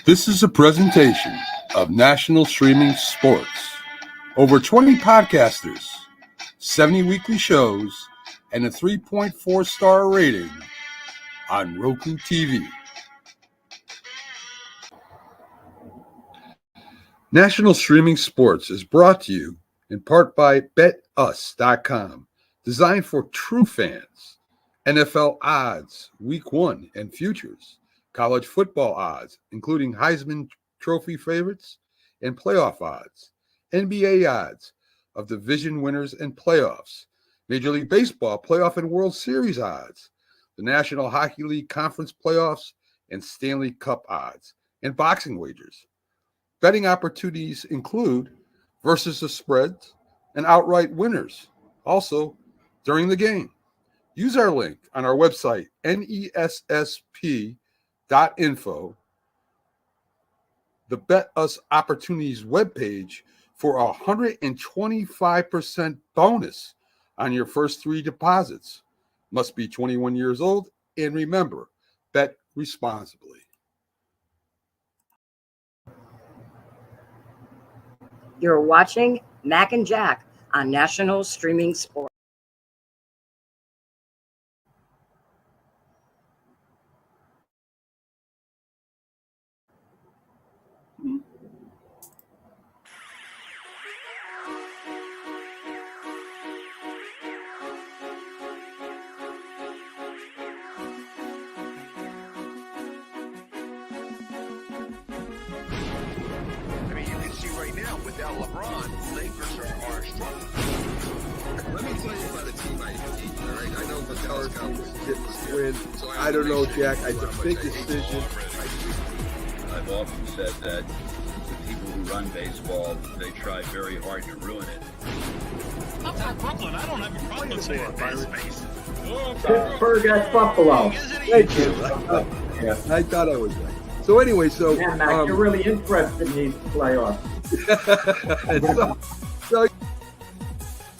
This is a presentation of National Streaming Sports. Over 20 podcasters, 70 weekly shows, and a 3.4-star rating on Roku TV. National Streaming Sports is brought to you in part by BetUs.com, designed for true fans. NFL odds, Week 1 and futures, college football odds, including Heisman Trophy favorites and playoff odds, NBA odds of division winners and playoffs, Major League Baseball playoff and World Series odds, the National Hockey League Conference playoffs and Stanley Cup odds, and boxing wagers. Betting opportunities include versus the spreads and outright winners, also during the game. Use our link on our website, nessp.info, the Bet Us Opportunities webpage, for a 125% bonus on your first 3 deposits. Must be 21 years old, and remember, bet responsibly. You're watching Mac and Jack on National Streaming Sports. Without LeBron, Lakers are struggling. Let me tell you about a team I hate, all right? I know the Pelicans didn't win. I don't know, Jack. It's a big decision. I've often said that the people who run baseball, they try very hard to ruin it. I'm from Brooklyn. I don't have a problem saying base. Pittsburgh at Buffalo. Thank you. I thought I was right. So anyway, yeah, Mac, you're really interested in these playoffs. so,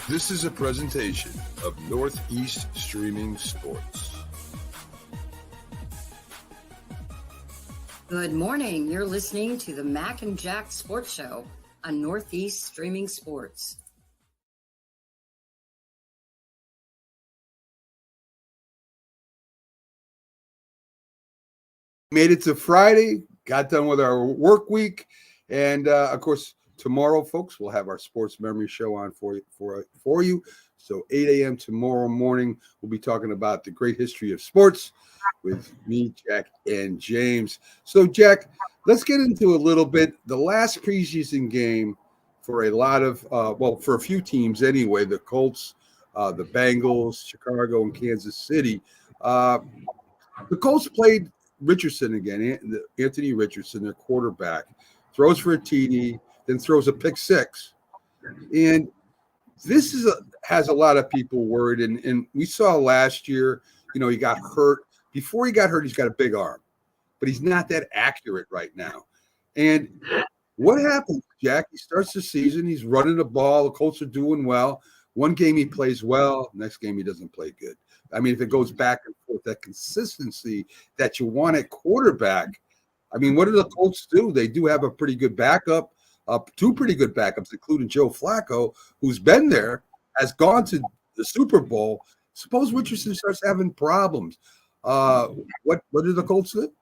this is a presentation of Northeast Streaming Sports. Good morning. You're listening to the Mac and Jack Sports Show on Northeast Streaming Sports. Made it to Friday, got done with our work week, and of course, tomorrow, folks, we'll have our sports memory show on for you. So 8 a.m. tomorrow morning, we'll be talking about the great history of sports with me, Jack, and James. So, Jack, let's get into a little bit. The last preseason game for a lot of, for a few teams anyway, the Colts, the Bengals, Chicago, and Kansas City. The Colts played Richardson again, Anthony Richardson, their quarterback, throws for a TD, then throws a pick six. And this has a lot of people worried. And we saw last year, he got hurt. Before he got hurt, he's got a big arm, but he's not that accurate right now. And what happens, Jack? He starts the season, he's running the ball, the Colts are doing well. One game he plays well, next game he doesn't play good. I mean, if it goes back and forth, that consistency that you want at quarterback, I mean, what do the Colts do? They do have a pretty good backup, 2 pretty good backups, including Joe Flacco, who's been there, has gone to the Super Bowl. Suppose Richardson starts having problems. What do the Colts do?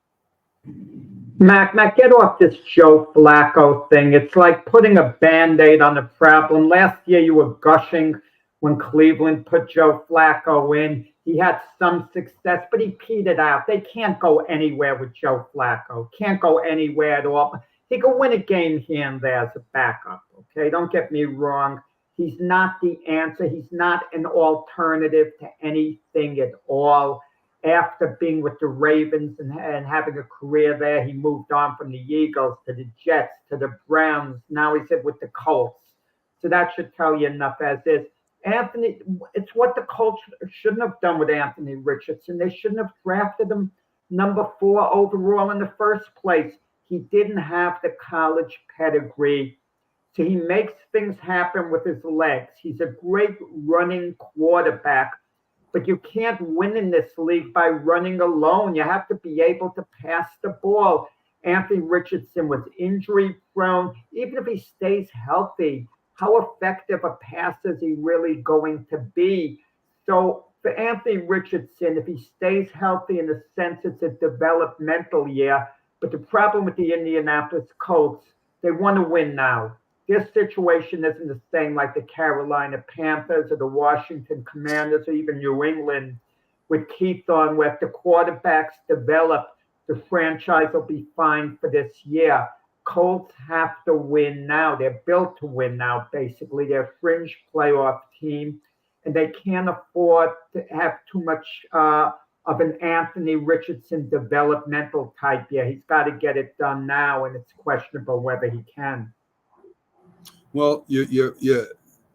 Mac, get off this Joe Flacco thing. It's like putting a Band-Aid on the problem. Last year you were gushing when Cleveland put Joe Flacco in. He had some success, but he petered out. They can't go anywhere with Joe Flacco. Can't go anywhere at all. He can win a game here and there as a backup, okay? Don't get me wrong. He's not the answer. He's not an alternative to anything at all. After being with the Ravens and having a career there, he moved on from the Eagles to the Jets to the Browns. Now he's with the Colts. So that should tell you enough as is. Anthony, it's what the Colts shouldn't have done with Anthony Richardson. They shouldn't have drafted him number 4 overall in the first place. He didn't have the college pedigree. So he makes things happen with his legs. He's a great running quarterback, but you can't win in this league by running alone. You have to be able to pass the ball. Anthony Richardson was injury prone. Even if he stays healthy, how effective a passer is he really going to be? So for Anthony Richardson, if he stays healthy, in the sense it's a developmental year, but the problem with the Indianapolis Colts, they want to win now. Their situation isn't the same like the Carolina Panthers or the Washington Commanders or even New England with Keith on, where if the quarterbacks develop, the franchise will be fine for this year. Colts have to win now. They're built to win now, basically. They're a fringe playoff team, and they can't afford to have too much of an Anthony Richardson developmental type year. He's got to get it done now, and it's questionable whether he can. Well, you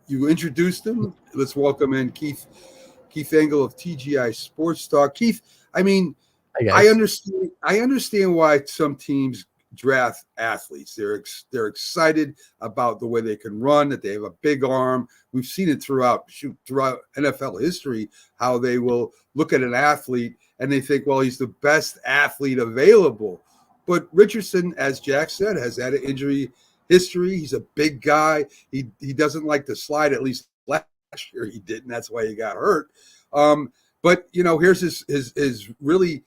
introduced him. Let's welcome in Keith Engel of TGI Sports Talk. Keith, I mean, I understand why some teams draft athletes. They're excited about the way they can run, that they have a big arm. We've seen it throughout NFL history, how they will look at an athlete and they think, well, he's the best athlete available. But Richardson, as Jack said, has had an injury history. He's a big guy. He doesn't like to slide. At least last year he didn't. That's why he got hurt. But here's his really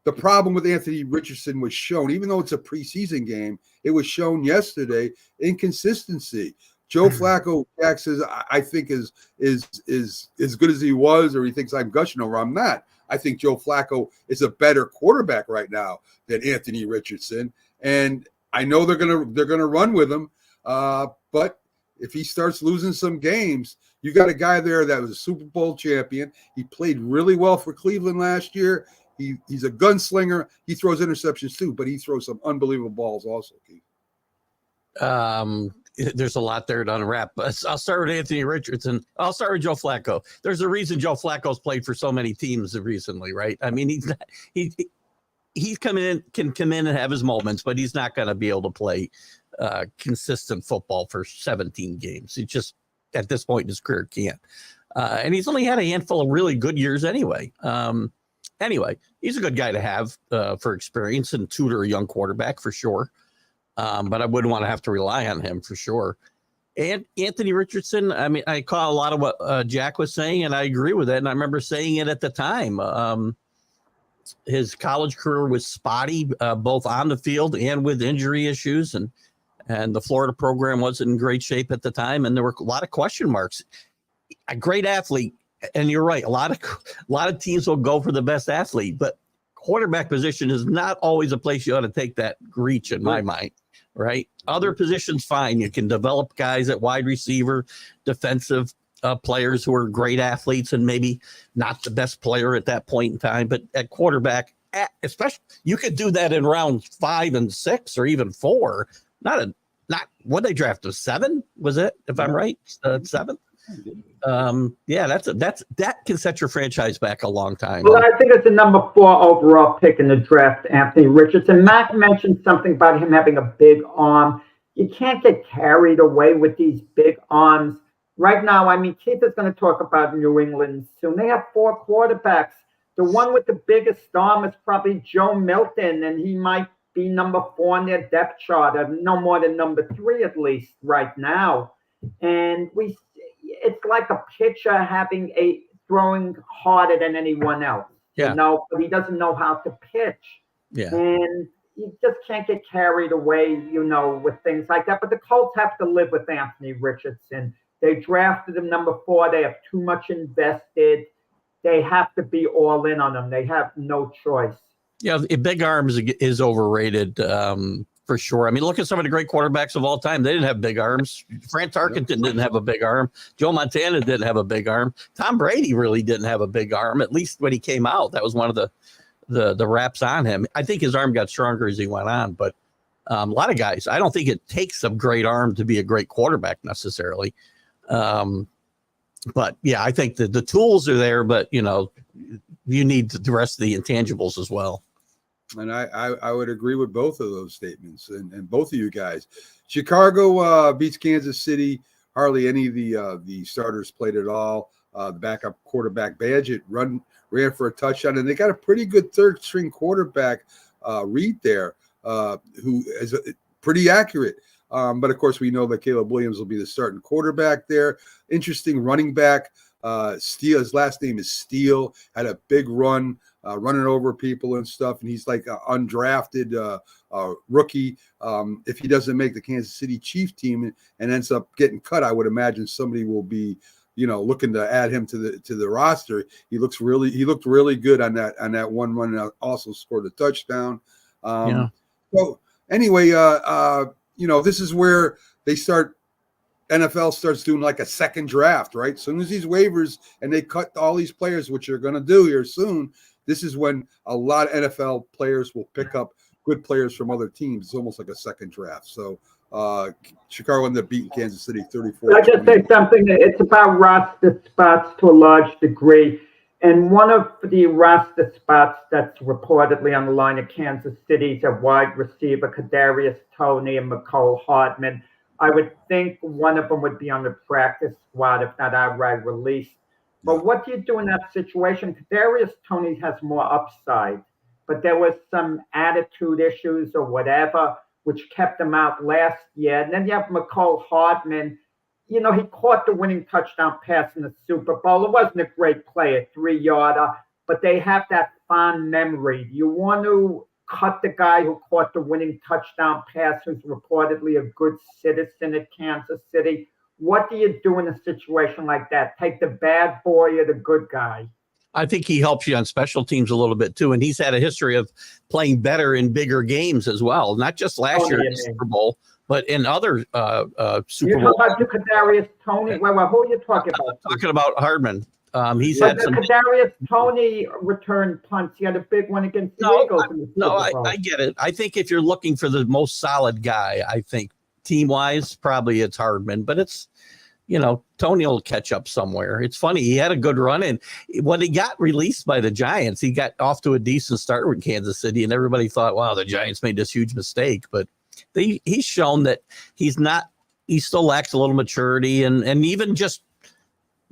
the problem with Anthony Richardson was shown, even though it's a preseason game, it was shown yesterday. Inconsistency. Joe Flacco, Jack says, I think is as good as he was, or he thinks I'm gushing over. I'm not. I think Joe Flacco is a better quarterback right now than Anthony Richardson, and I know they're gonna run with him. But if he starts losing some games, you got a guy there that was a Super Bowl champion. He played really well for Cleveland last year. He's a gunslinger. He throws interceptions too, but he throws some unbelievable balls also, Keith. There's a lot there to unwrap. But I'll start with Anthony Richardson. I'll start with Joe Flacco. There's a reason Joe Flacco's played for so many teams recently, right? I mean, he's can come in and have his moments, but he's not going to be able to play consistent football for 17 games. He just, at this point in his career, can't. And he's only had a handful of really good years anyway. Anyway, he's a good guy to have for experience and tutor a young quarterback for sure. But I wouldn't want to have to rely on him for sure. And Anthony Richardson, I mean, I caught a lot of what Jack was saying, and I agree with it. And I remember saying it at the time. His college career was spotty, both on the field and with injury issues. And the Florida program wasn't in great shape at the time. And there were a lot of question marks. A great athlete. And you're right. A lot of teams will go for the best athlete, but quarterback position is not always a place you ought to take that reach in my mind, right? Other positions, fine. You can develop guys at wide receiver, defensive players who are great athletes and maybe not the best player at that point in time, but at quarterback, especially you could do that in rounds 5 and 6 or even 4. Not what they drafted 7, was it? If I'm right, 7. Yeah, that can set your franchise back a long time. Well, I think it's the number 4 overall pick in the draft, Anthony Richardson. Matt mentioned something about him having a big arm. You can't get carried away with these big arms. Right now, I mean, Keith is going to talk about New England soon. They have 4 quarterbacks. The one with the biggest arm is probably Joe Milton, and he might be number 4 on their depth chart, no more than number 3 at least right now. And it's like a pitcher throwing harder than anyone else. Yeah. But he doesn't know how to pitch. Yeah. And you just can't get carried away, with things like that. But the Colts have to live with Anthony Richardson. They drafted him number 4. They have too much invested. They have to be all in on him. They have no choice. Yeah, big arms is overrated. For sure. I mean, look at some of the great quarterbacks of all time. They didn't have big arms. Frank Tarkenton didn't have a big arm. Joe Montana didn't have a big arm. Tom Brady really didn't have a big arm, at least when he came out. That was one of the raps on him. I think his arm got stronger as he went on, but a lot of guys, I don't think it takes a great arm to be a great quarterback necessarily. But yeah, I think the tools are there, but you need the rest of the intangibles as well. And I would agree with both of those statements and both of you guys. Chicago beats Kansas City. Hardly any of the starters played at all. The backup quarterback Badgett ran for a touchdown, and they got a pretty good third-string quarterback Reed there. who is pretty accurate. But of course, we know that Caleb Williams will be the starting quarterback there. Interesting running back. Steele, his last name is Steele, had a big run, running over people and stuff. And he's like an undrafted rookie. If he doesn't make the Kansas City Chief team and ends up getting cut, I would imagine somebody will be, looking to add him to the roster. He looked really good on that one run, and also scored a touchdown. So anyway, this is where NFL starts doing like a second draft, right? As soon as these waivers and they cut all these players, which they're going to do here soon, this is when a lot of NFL players will pick up good players from other teams. It's almost like a second draft. So Chicago ended up beating Kansas City 34. I just say something. It's about roster spots to a large degree. And one of the roster spots that's reportedly on the line of Kansas City's a wide receiver, Kadarius Toney and McCole Hardman. I would think one of them would be on the practice squad, if not outright released. But what do you do in that situation? Kadarius Toney has more upside, but there was some attitude issues or whatever, which kept him out last year. And then you have McCole Hardman. He caught the winning touchdown pass in the Super Bowl. It wasn't a great play, a 3-yarder, but they have that fond memory. You want to cut the guy who caught the winning touchdown pass, who's reportedly a good citizen at Kansas City. What do you do in a situation like that? Take the bad boy or the good guy? I think he helps you on special teams a little bit too. And he's had a history of playing better in bigger games as well. Not just last year in the Super Bowl, but in other Super Bowl. You're talking about Kadarius Toney? Well, who are you talking about? I'm talking about Hardman. He's but had some. Kadarius Toney returned punts. He had a big one against the Eagles in the Super Bowl. I get it. I think if you're looking for the most solid guy, I think team-wise, probably it's Hardman. But it's, Toney will catch up somewhere. It's funny. He had a good run. And when he got released by the Giants, he got off to a decent start with Kansas City. And everybody thought, wow, the Giants made this huge mistake. But he's shown that he still lacks a little maturity and even just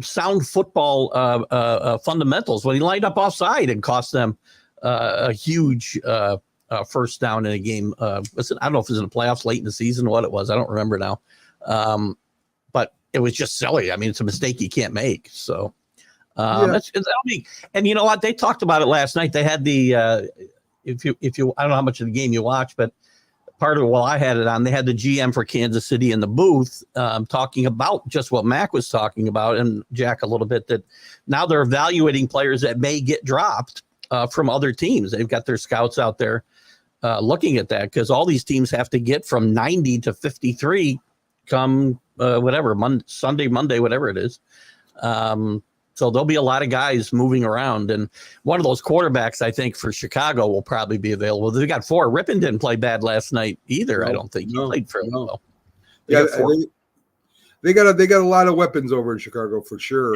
sound football fundamentals. When he lined up offside and cost them a huge first down in a game. I don't know if it was in the playoffs late in the season, what it was. I don't remember now. But it was just silly. I mean, it's a mistake you can't make. So and you know what? They talked about it last night. They had the if you I don't know how much of the game you watched, but part of it while I had it on, they had the GM for Kansas City in the booth talking about just what Mac was talking about, and Jack a little bit, that now they're evaluating players that may get dropped from other teams. They've got their scouts out there looking at that, because all these teams have to get from 90 to 53 come Sunday, Monday, whatever it is. So there'll be a lot of guys moving around, and one of those quarterbacks, I think, for Chicago will probably be available. They got 4. Rippon didn't play bad last night either. I don't think he played fairly well. They got a lot of weapons over in Chicago for sure,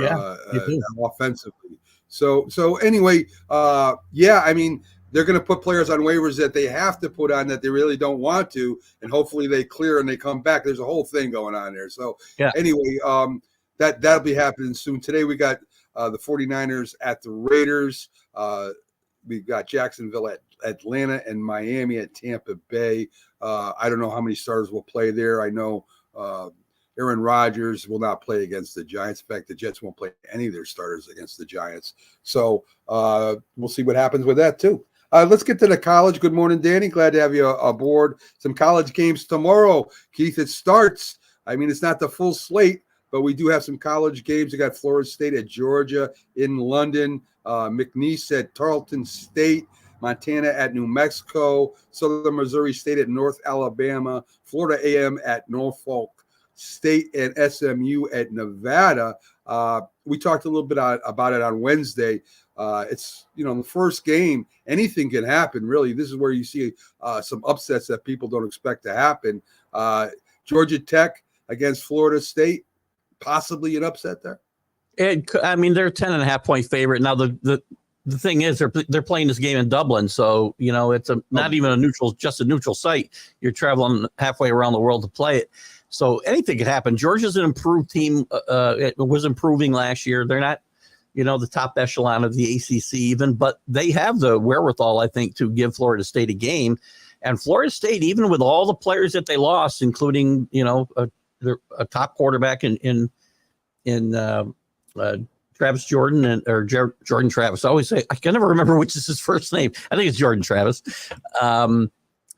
offensively. So anyway, I mean, they're going to put players on waivers that they have to put on that they really don't want to, and hopefully they clear and they come back. There's a whole thing going on there. So anyway, that'll be happening soon. Today we got the 49ers at the Raiders. We got Jacksonville at Atlanta and Miami at Tampa Bay. I don't know how many starters will play there. I know Aaron Rodgers will not play against the Giants. In fact, the Jets won't play any of their starters against the Giants. So we'll see what happens with that too. Let's get to the college. Good morning, Danny. Glad to have you aboard. Some college games tomorrow. Keith, it starts. I mean, it's not the full slate, but we do have some college games. We got Florida State at Georgia in London, McNeese at Tarleton State, Montana at New Mexico, Southern Missouri State at North Alabama, Florida A&M at Norfolk State, and SMU at Nevada. We talked a little bit about it on Wednesday. It's, the first game, anything can happen, really. This is where you see some upsets that people don't expect to happen. Georgia Tech against Florida State, possibly an upset there. They're a 10.5 point favorite. Now the thing is they're playing this game in Dublin, so it's not even a neutral site. You're traveling halfway around the world to play it, so anything could happen. Georgia's an improved team. It was improving last year. They're not the top echelon of the ACC even, but they have the wherewithal, I think, to give Florida State a game. And Florida State, even with all the players that they lost, including a top quarterback in Travis Jordan Jordan Travis. I always say I can never remember which is his first name. I think it's Jordan Travis.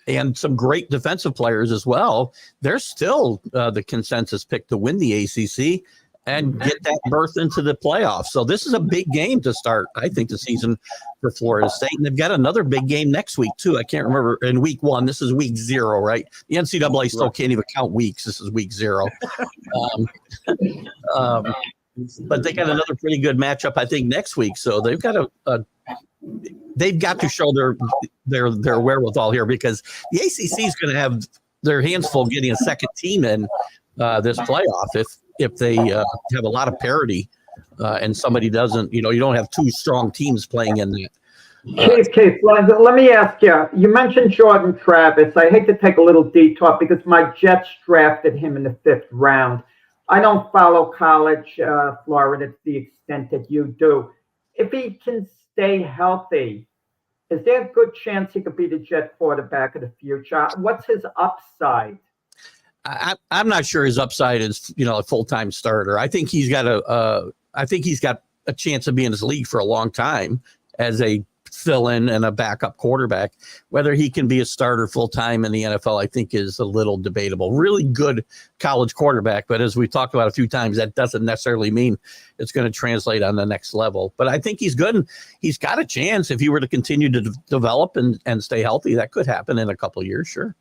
And some great defensive players as well. They're still the consensus pick to win the ACC and get that berth into the playoffs. So this is a big game to start, I think, the season for Florida State. And they've got another big game next week, too. I can't remember. In week 1, this is week 0, right? The NCAA still can't even count weeks. This is week 0. But they got another pretty good matchup, I think, next week. So they've got they've got to show their wherewithal here, because the ACC is going to have their hands full getting a second team in this playoff if they have a lot of parity and somebody doesn't, you don't have 2 strong teams playing in that. Keith, let me ask you. You mentioned Jordan Travis. I hate to take a little detour because my Jets drafted him in the 5th round. I don't follow college Florida to the extent that you do. If he can stay healthy, is there a good chance he could be the Jet quarterback of the future? What's his upside? I'm not sure his upside is, a full-time starter. I think he's got a chance of being in this league for a long time as a fill-in and a backup quarterback. Whether he can be a starter full-time in the NFL, I think is a little debatable. Really good college quarterback, but as we've talked about a few times, that doesn't necessarily mean it's going to translate on the next level. But I think he's good, and he's got a chance if he were to continue to develop and stay healthy. That could happen in a couple of years, sure.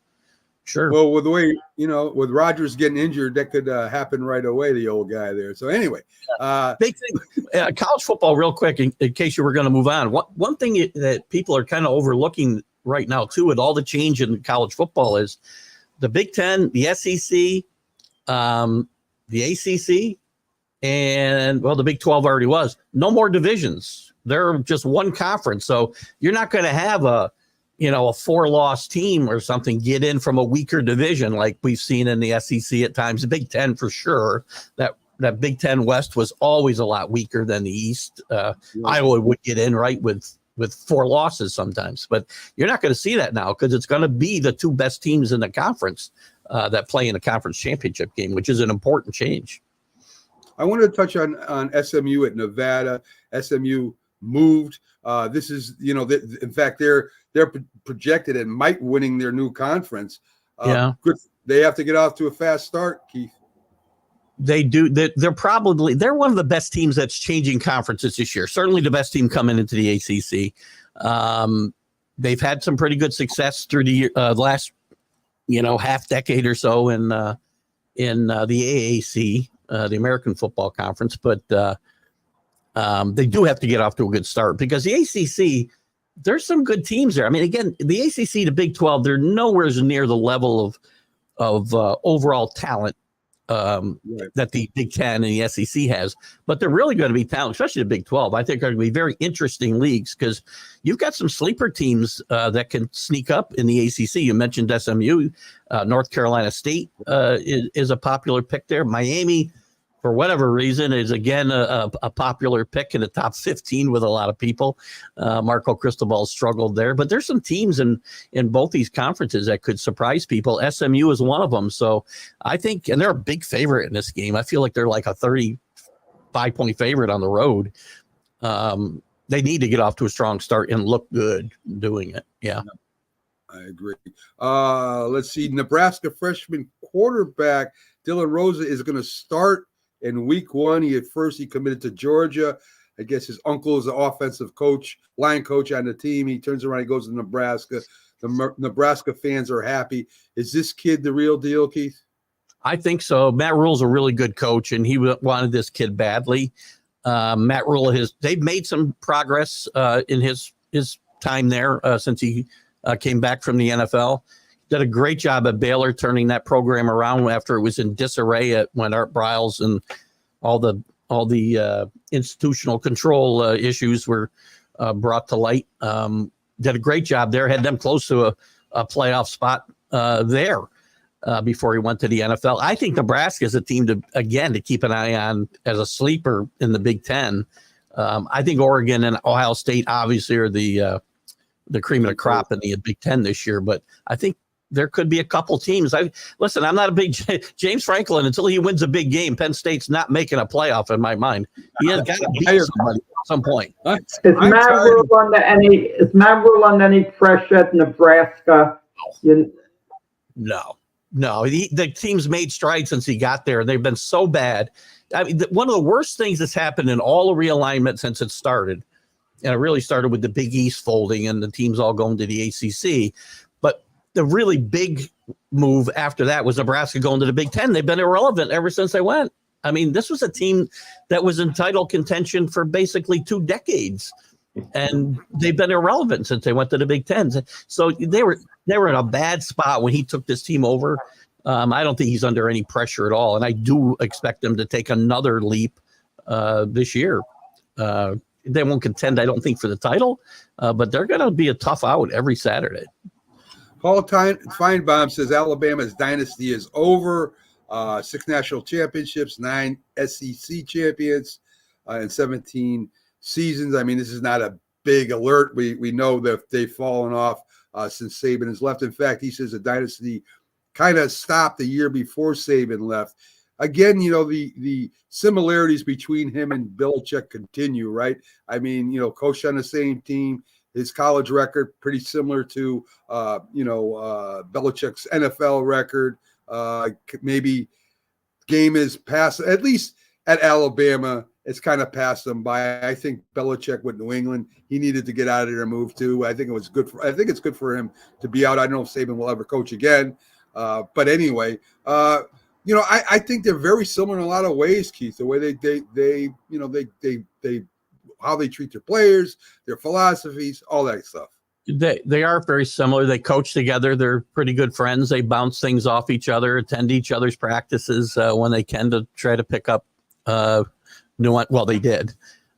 Well, with the way, with Rodgers getting injured, that could happen right away, the old guy there. So anyway. Big thing, college football, real quick, in case you were going to move on. One thing that people are kind of overlooking right now, too, with all the change in college football is the Big Ten, the SEC, the ACC, and, the Big 12 already was. No more divisions. They're just one conference. So you're not going to have a 4-loss team or something get in from a weaker division like we've seen in the SEC at times. The Big Ten for sure. That Big Ten West was always a lot weaker than the East. Iowa would get in right with 4 losses sometimes, but you're not going to see that now because it's going to be the 2 best teams in the conference that play in the conference championship game, which is an important change. I wanted to touch on SMU at Nevada. SMU moved. This is, in fact, they're projected and might winning their new conference. Good. They have to get off to a fast start, Keith. They do. They're one of the best teams that's changing conferences this year. Certainly the best team coming into the ACC. They've had some pretty good success through the last, half decade or so in the AAC, the American Football Conference. But they do have to get off to a good start because the ACC, there's some good teams there. I mean, again, the ACC, the Big 12, they're nowhere near the level of overall talent that the Big 10 and the SEC has, but they're really going to be talented, especially the Big 12. I think are going to be very interesting leagues because you've got some sleeper teams that can sneak up in the ACC. You mentioned SMU, North Carolina State is a popular pick there. Miami, for whatever reason, is again a popular pick in the top 15 with a lot of people. Marco Cristobal struggled there, but there's some teams in both these conferences that could surprise people. SMU is one of them. So I think, and they're a big favorite in this game. I feel like they're like a 35-point favorite on the road. They need to get off to a strong start and look good doing it. Yeah. I agree. Let's see. Nebraska freshman quarterback Dylan Rosa is going to start in week 1. He committed to Georgia. I guess his uncle is the offensive coach, line coach on the team. He turns around, he goes to Nebraska. The Nebraska fans are happy. Is this kid the real deal, Keith? I think so. Matt Rule's a really good coach, and he wanted this kid badly. Matt Rule, they've made some progress in his time there since he came back from the NFL. Did a great job at Baylor turning that program around after it was in disarray when Art Briles and all the institutional control issues were brought to light. Did a great job there. Had them close to a playoff spot there before he went to the NFL. I think Nebraska is a team to keep an eye on as a sleeper in the Big Ten. I think Oregon and Ohio State obviously are the the cream of the crop in the Big Ten this year. But I think there could be a couple teams. I'm not a big James Franklin until he wins a big game. Penn State's not making a playoff in my mind. He has got to beat somebody at some point. Is Matt Rule under any pressure at Nebraska? No. The team's made strides since he got there. They've been so bad. I mean, one of the worst things that's happened in all the realignment since it started, and it really started with the Big East folding and the teams all going to the ACC. But the really big move after that was Nebraska going to the Big Ten. They've been irrelevant ever since they went. I mean, this was a team that was in title contention for basically 2 decades, and they've been irrelevant since they went to the Big Ten. So they were in a bad spot when he took this team over. I don't think he's under any pressure at all, and I do expect them to take another leap this year. They won't contend, I don't think, for the title, but they're going to be a tough out every Saturday. Paul Feinbaum says Alabama's dynasty is over. 6 national championships, 9 SEC champions, and 17 seasons. I mean, this is not a big alert. We know that they've fallen off since Saban has left. In fact, he says the dynasty kind of stopped the year before Saban left. Again, the similarities between him and Belichick continue, right? I mean, coached on the same team. His college record pretty similar to, Belichick's NFL record. Maybe game is past, at least at Alabama, it's kind of passed them by. I think Belichick with New England, he needed to get out of there and move too. I think it's good for him to be out. I don't know if Saban will ever coach again. But anyway, I think they're very similar in a lot of ways, Keith, the way they how they treat their players, their philosophies, all that stuff. They are very similar. They coach together. They're pretty good friends. They bounce things off each other, attend each other's practices when they can to try to pick up nuance. Well, they did.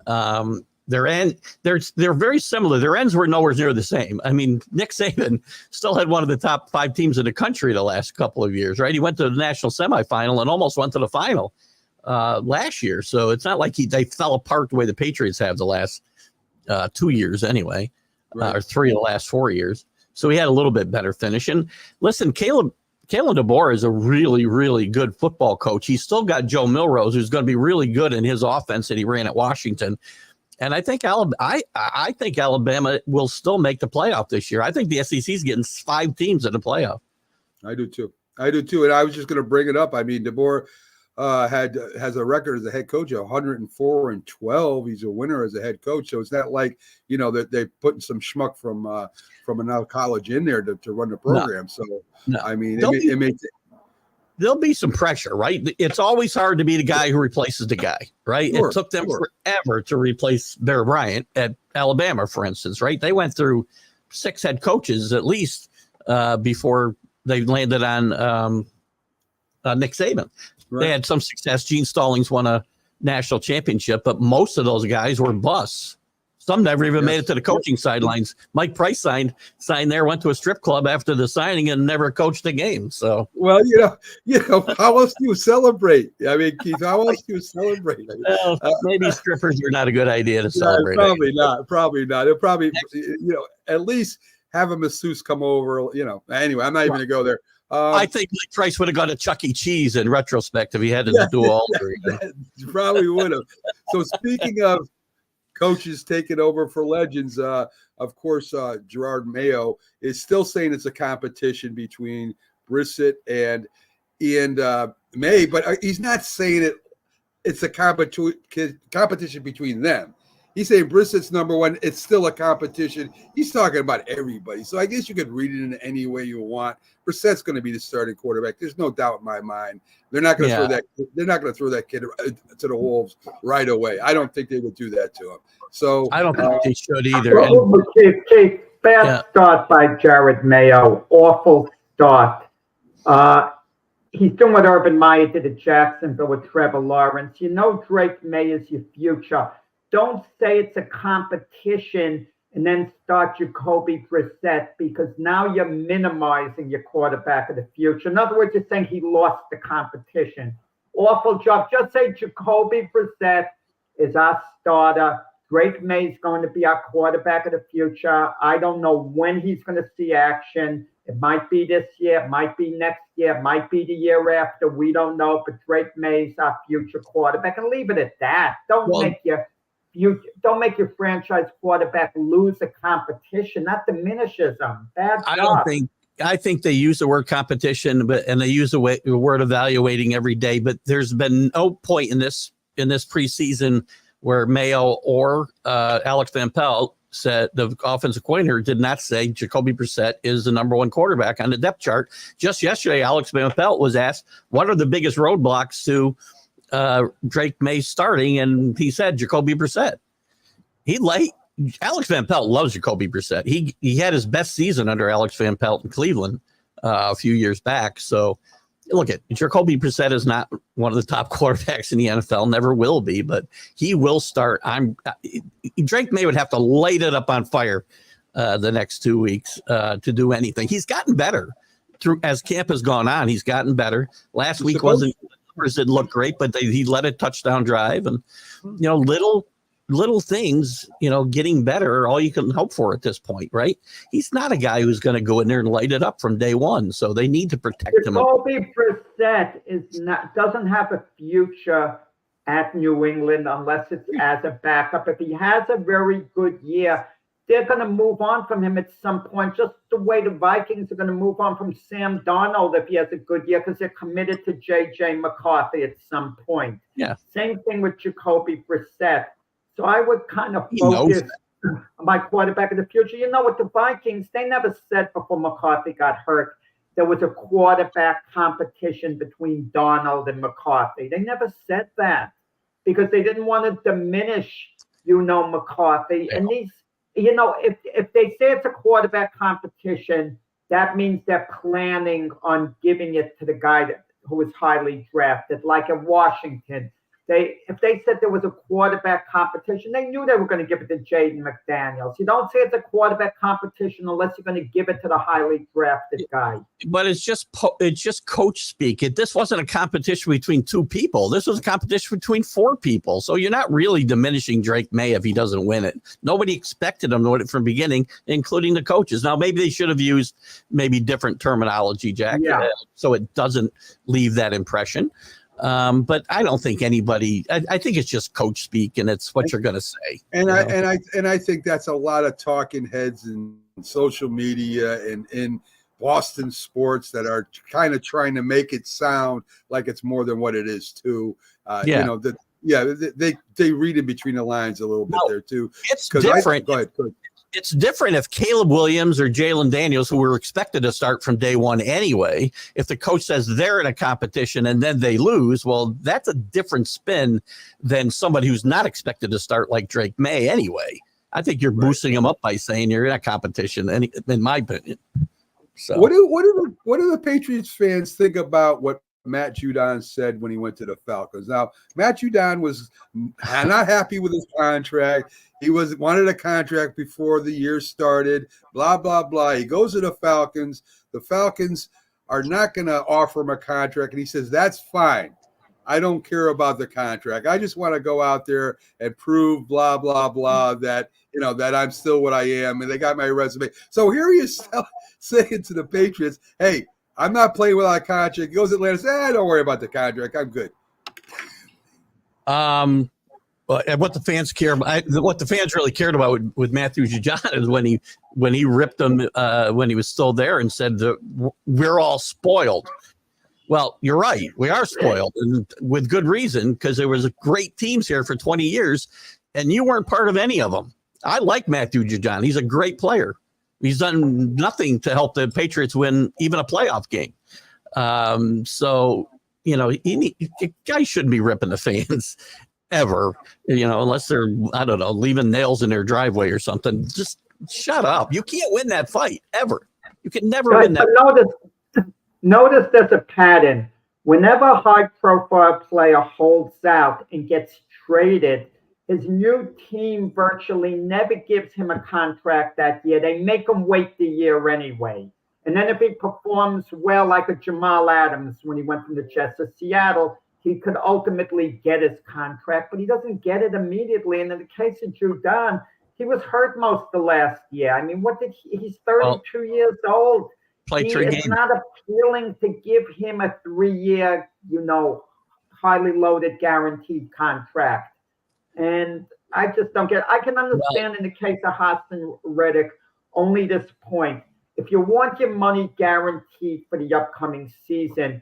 They're very similar. Their ends were nowhere near the same. I mean, Nick Saban still had one of the top 5 teams in the country the last couple of years, right? He went to the national semifinal and almost went to the final last year. So it's not like they fell apart the way the Patriots have the last 2 years anyway, right. Or 3 of the last 4 years. So he had a little bit better finish. And listen, Kalen DeBoer is a really, really good football coach. He's still got Joe Milrose, who's going to be really good in his offense that he ran at Washington. And I think Alabama will still make the playoff this year. I think the SEC is getting 5 teams in the playoff. I do too. And I was just going to bring it up. I mean, DeBoer has a record as a head coach of 104-12. He's a winner as a head coach. So it's not like, that they're putting some schmuck from another college in there to run the program. No. I mean, there'll be some pressure, right? It's always hard to be the guy who replaces the guy, right? It took them forever to replace Bear Bryant at Alabama, for instance, right? They went through 6 head coaches at least before they landed on Nick Saban. Right. They had some success. Gene Stallings won a national championship, but most of those guys were busts. Some never even made it to the coaching sidelines. Mike Price signed there, went to a strip club after the signing and never coached a game. So, well, how else do you celebrate? I mean, Keith, how else do you celebrate? Well, maybe strippers are not a good idea to celebrate. Probably not. They'll probably, at least have a masseuse come over. Anyway, I'm not even going to go there. I think Mike Price would have gone to Chuck E. Cheese in retrospect if he had to do all three. Probably would have. So speaking of coaches taking over for legends, of course, Gerard Mayo is still saying it's a competition between Brissett and May, but he's not saying it's a competition between them. He's saying Brissett's number 1. It's still a competition. He's talking about everybody. So I guess you could read it in any way you want. Brissett's going to be the starting quarterback. There's no doubt in my mind. They're not going to throw that. They're not going to throw that kid to the wolves right away. I don't think they would do that to him. So I don't think they should either. Chief, bad start by Jared Mayo. Awful start. He's doing what Urban Meyer did at Jacksonville with Trevor Lawrence. Drake May is your future. Don't say it's a competition and then start Jacoby Brissett, because now you're minimizing your quarterback of the future. In other words, you're saying he lost the competition. Awful job. Just say Jacoby Brissett is our starter Drake May's going to be our quarterback of the future. I don't know when he's going to see action. It might be this year, it might be next year, it might be the year after. We don't know, but Drake May's our future quarterback, and leave it at that. Don't make your franchise quarterback lose a competition. That diminishes them. Bad job. I think they use the word competition, and they use the word evaluating every day. But there's been no point in this preseason where Mayo or Alex Van Pelt said, the offensive coordinator did not say Jacoby Brissett is the number one quarterback on the depth chart. Just yesterday, Alex Van Pelt was asked, what are the biggest roadblocks to Drake May starting? And he said Jacoby Brissett. Alex Van Pelt loves Jacoby Brissett. He had his best season under Alex Van Pelt in Cleveland a few years back. So look, Jacoby Brissett is not one of the top quarterbacks in the NFL, never will be, but he will start. Drake May would have to light it up on fire the next 2 weeks to do anything. He's gotten better as camp has gone on. He's gotten better. Last week didn't look great, but he led a touchdown drive, and little things, getting better are all you can hope for at this point, right? He's not a guy who's going to go in there and light it up from day one, so they need to protect him. Jacoby Brissett doesn't have a future at New England unless it's as a backup. If he has a very good year, they're going to move on from him at some point, just the way the Vikings are going to move on from Sam Darnold if he has a good year, because they're committed to J.J. McCarthy at some point. Yeah. Same thing with Jacoby Brissett. So I would kind of focus on my quarterback of the future. With the Vikings, they never said before McCarthy got hurt there was a quarterback competition between Darnold and McCarthy. They never said that because they didn't want to diminish, McCarthy. And these, if they say it's a quarterback competition, that means they're planning on giving it to the guy who was highly drafted, like at Washington. If they said there was a quarterback competition, they knew they were going to give it to Jaden McDaniels. You don't say it's a quarterback competition unless you're going to give it to the highly drafted guy. But it's just coach speak. This wasn't a competition between two people. This was a competition between four people. So you're not really diminishing Drake May if he doesn't win it. Nobody expected him to win it from the beginning, including the coaches. Now, maybe they should have used different terminology, Jack, so it doesn't leave that impression. But I don't think anybody. I think it's just coach speak, and it's what you're going to say. And I think that's a lot of talking heads in social media and in Boston sports that are kind of trying to make it sound like it's more than what it is too. They read in between the lines a little bit there too. It's different. Go ahead. It's different if Caleb Williams or Jalen Daniels, who were expected to start from day one anyway, if the coach says they're in a competition and then they lose, well, that's a different spin than somebody who's not expected to start like Drake May anyway. I think you're boosting them up by saying you're in a competition, in my opinion. So what do the Patriots fans think about what Matt Judon said when he went to the Falcons? Now, Matt Judon was not happy with his contract. He wanted a contract before the year started, blah, blah, blah. He goes to the Falcons. The Falcons are not going to offer him a contract. And he says, that's fine. I don't care about the contract. I just want to go out there and prove, blah, blah, blah, that, that I'm still what I am. And they got my resume. So here he is saying to the Patriots, hey, I'm not playing without a contract. He goes to Atlanta, says, don't worry about the contract. I'm good. What the fans care about, what the fans really cared about with Matthew Judon is when he ripped them when he was still there and said that we're all spoiled. Well, you're right, we are spoiled, and with good reason, because there was great teams here for 20 years, and you weren't part of any of them. I like Matthew Judon; he's a great player. He's done nothing to help the Patriots win even a playoff game. Guys shouldn't be ripping the fans ever, unless they're, I don't know, leaving nails in their driveway or something. Just shut up. You can't win that fight ever. You can never win that. Notice there's a pattern. Whenever a high-profile player holds out and gets traded, his new team virtually never gives him a contract that year. They make him wait the year anyway. And then if he performs well, like a Jamal Adams when he went from the Jets to Seattle, he could ultimately get his contract, but he doesn't get it immediately. And in the case of Judon, he was hurt most of last year. I mean, he's 32 years old. Played 3 games. It's not appealing to give him a 3-year, highly loaded guaranteed contract. And I just don't get it. I can understand in the case of Hudson Reddick only this point. If you want your money guaranteed for the upcoming season,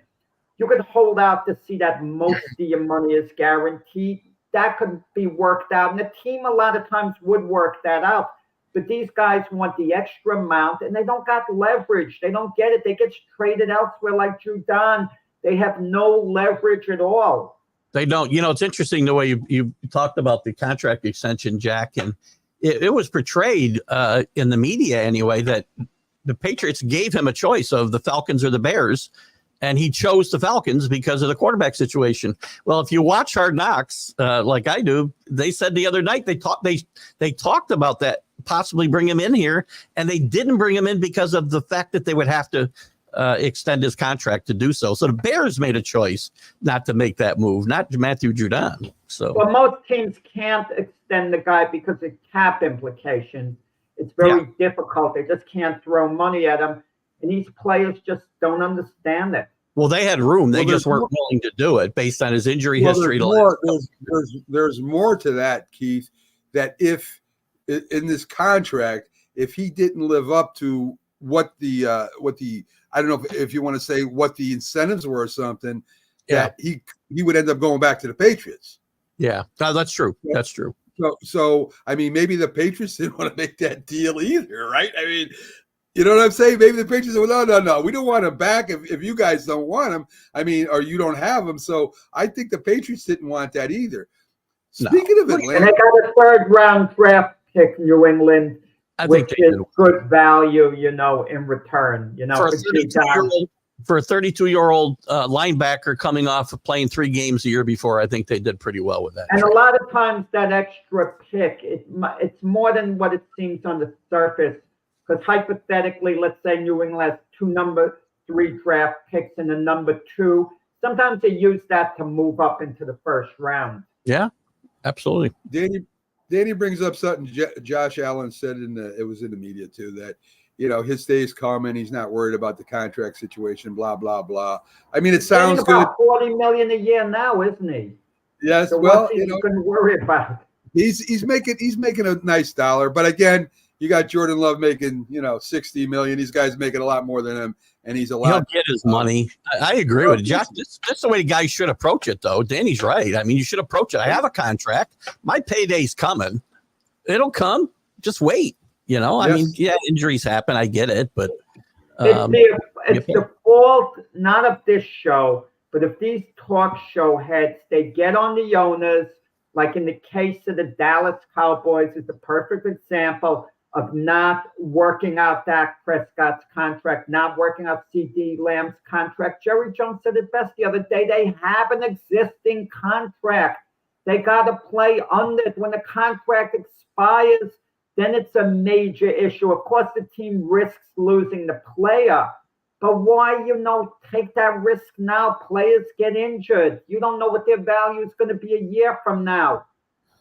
you could hold out to see that most of your money is guaranteed. That could be worked out. And the team a lot of times would work that out. But these guys want the extra amount, and they don't got leverage. They don't get it. They get traded elsewhere like Judon. They have no leverage at all. They don't. It's interesting the way you talked about the contract extension, Jack, and it was portrayed in the media anyway that the Patriots gave him a choice of the Falcons or the Bears, and he chose the Falcons because of the quarterback situation. Well, if you watch Hard Knocks like I do, they said the other night they talked about that, possibly bring him in here, and they didn't bring him in because of the fact that they would have to extend his contract to do so. So the Bears made a choice not to make that move, not Matthew Judon. So, well, most teams can't extend the guy because of cap implications. It's very difficult. They just can't throw money at him, and these players just don't understand it. Well, they had room. They just weren't willing to do it based on his injury history. There's more to that, Keith, that if in this contract, if he didn't live up to what the I don't know if you want to say what the incentives were or something, that he would end up going back to the Patriots. Yeah, that's true. That's true. So I mean, maybe the Patriots didn't want to make that deal either, right? I mean, you know what I'm saying? Maybe the Patriots said, well, no, we don't want him back if you guys don't want him. I mean, or you don't have him. So I think the Patriots didn't want that either. Speaking of Atlanta, and they got a 3rd-round draft pick, New England, which is good value, in return. For a 32-year-old linebacker coming off of playing 3 games the year before, I think they did pretty well with that. And a lot of times that extra pick, it's more than what it seems on the surface. Because hypothetically, let's say New England has 2 number 3 draft picks and a number 2. Sometimes they use that to move up into the 1st round. Yeah, absolutely. Danny brings up something Josh Allen said it was in the media too, that his day is coming. He's not worried about the contract situation. Blah blah blah. I mean, it sounds good. About $40 million a year now, isn't he? Yes. So well, you can worry about. He's making a nice dollar, but again, you got Jordan Love making $60 million. These guys making a lot more than him, and he's a lot. He'll get his money. I agree with it, Josh. That's the way the guys should approach it, though. Danny's right. I mean, you should approach it. I have a contract. My payday's coming. It'll come. Just wait. I mean, injuries happen. I get it, but it's the fault not of this show, but if these talk show heads, they get on the owners. Like in the case of the Dallas Cowboys, is the perfect example of not working out Dak Prescott's contract, not working out CeeDee Lamb's contract. Jerry Jones said it best the other day. They have an existing contract. They got to play under it. When the contract expires, then it's a major issue. Of course, the team risks losing the player. But why, take that risk now? Players get injured. You don't know what their value is going to be a year from now.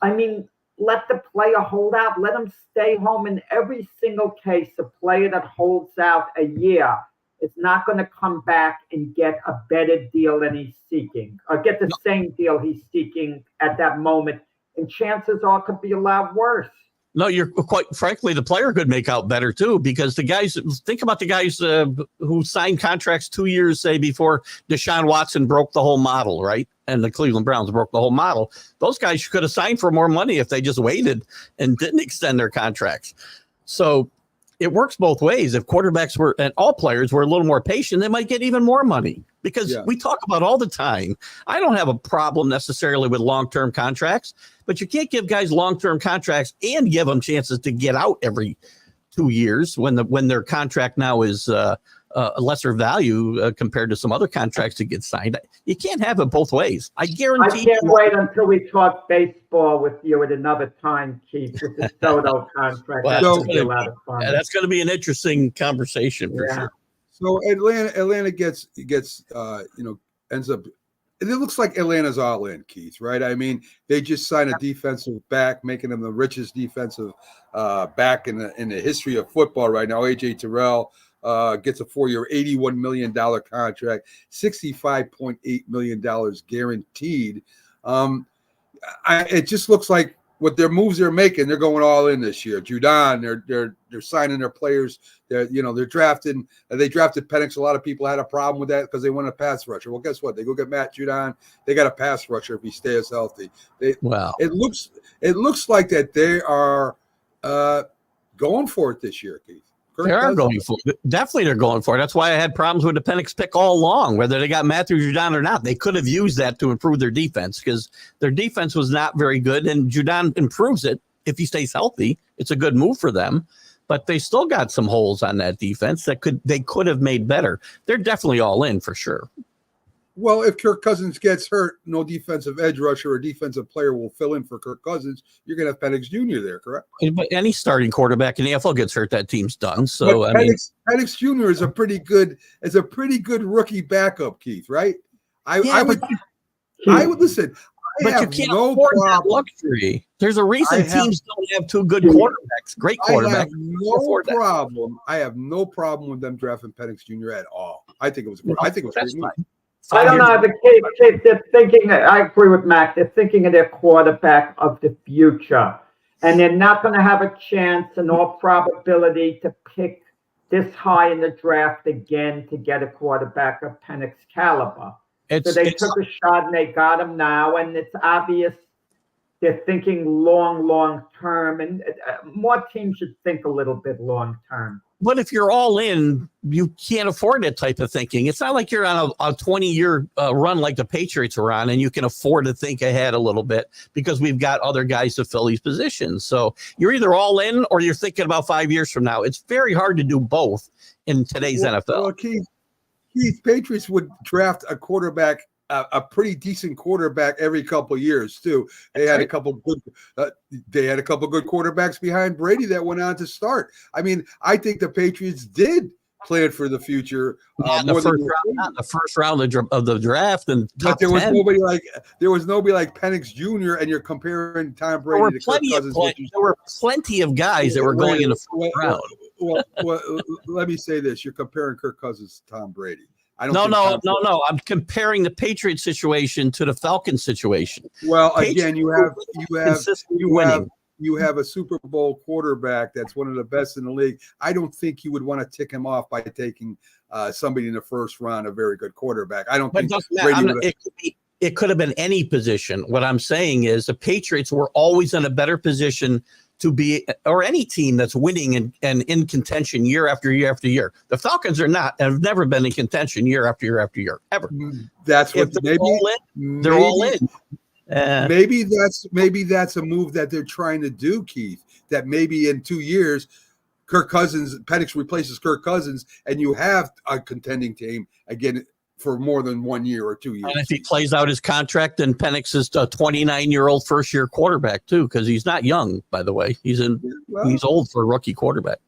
I mean, let the player hold out. Let him stay home. In every single case, a player that holds out a year is not going to come back and get a better deal than he's seeking, or get the same deal he's seeking at that moment. And chances are it could be a lot worse. No, you're quite frankly, the player could make out better too, because think about the guys who signed contracts 2 years, say, before Deshaun Watson broke the whole model, right? And the Cleveland Browns broke the whole model. Those guys could have signed for more money if they just waited and didn't extend their contracts. So it works both ways. If quarterbacks and all players were a little more patient, they might get even more money, because we talk about all the time. I don't have a problem necessarily with long-term contracts, but you can't give guys long-term contracts and give them chances to get out every 2 years when their contract now is a lesser value compared to some other contracts that get signed. You can't have it both ways. I guarantee. I can't wait until we talk baseball with you at another time, Keith, with the Soto contract. Well, that's going to be a lot of fun. That's going to be an interesting conversation for sure. So Atlanta gets ends up it looks like Atlanta's all in, Keith, right? I mean, they just signed a defensive back, making them the richest defensive back in the history of football right now. AJ Terrell gets a 4-year, $81 million contract, $65.8 million guaranteed. It just looks like what their moves they're making, they're going all in this year. Judon, they're signing their players. They're drafting. They drafted Penix. A lot of people had a problem with that because they want a pass rusher. Well, guess what? They go get Matt Judon. They got a pass rusher if he stays healthy. It looks like that they are going for it this year, Keith. They are going for it. Definitely they're going for it. That's why I had problems with the Penix pick all along, whether they got Matthew Judon or not. They could have used that to improve their defense because their defense was not very good, and Judon improves it if he stays healthy. It's a good move for them, but they still got some holes on that defense that they could have made better. They're definitely all in for sure. Well, if Kirk Cousins gets hurt, no defensive edge rusher or defensive player will fill in for Kirk Cousins. You're going to have Penix Jr. there, correct? But any starting quarterback in the NFL gets hurt, that team's done. So but Penix Jr. is a pretty good rookie backup, Keith. Right? I would listen. But you can't afford that luxury. There's a reason teams don't have two good quarterbacks, great quarterbacks. I have no problem with them drafting Penix Jr. at all. I think it was great move. I don't know. The case they're thinking. I agree with Mac. They're thinking of their quarterback of the future, and they're not going to have a chance, in all probability, to pick this high in the draft again to get a quarterback of Penix caliber. So they took a shot and they got him now, and it's obvious they're thinking long term, and more teams should think a little bit long term. But if you're all in, you can't afford that type of thinking. It's not like you're on a 20-year run like the Patriots are on, and you can afford to think ahead a little bit because we've got other guys to fill these positions. So you're either all in or you're thinking about 5 years from now. It's very hard to do both in today's NFL. Well, Keith, Patriots would draft a quarterback, a pretty decent quarterback every couple of years too. They had a couple good quarterbacks behind Brady that went on to start. I mean, I think the Patriots did plan for the future. Not in the first round of the draft, and but there was nobody like Penix Jr. and you're comparing Tom Brady to Kirk Cousins. There were plenty of guys that were going in the first round. Well, let me say this: you're comparing Kirk Cousins to Tom Brady. No. I'm comparing the Patriots situation to the Falcons situation. Well, again, you have a Super Bowl quarterback that's one of the best in the league. I don't think you would want to tick him off by taking somebody in the first round, a very good quarterback. I don't think it could have been any position. What I'm saying is the Patriots were always in a better position to be, or any team that's winning and in contention year after year after year. The Falcons are not, have never been in contention year after year after year, ever. That's what they're all in. Maybe that's a move that they're trying to do, Keith. That maybe in 2 years, Penix replaces Kirk Cousins, and you have a contending team again for more than 1 year or 2 years. And if he plays out his contract, then Penix is a 29-year-old first-year quarterback too, because he's not young, by the way. He's old for a rookie quarterback.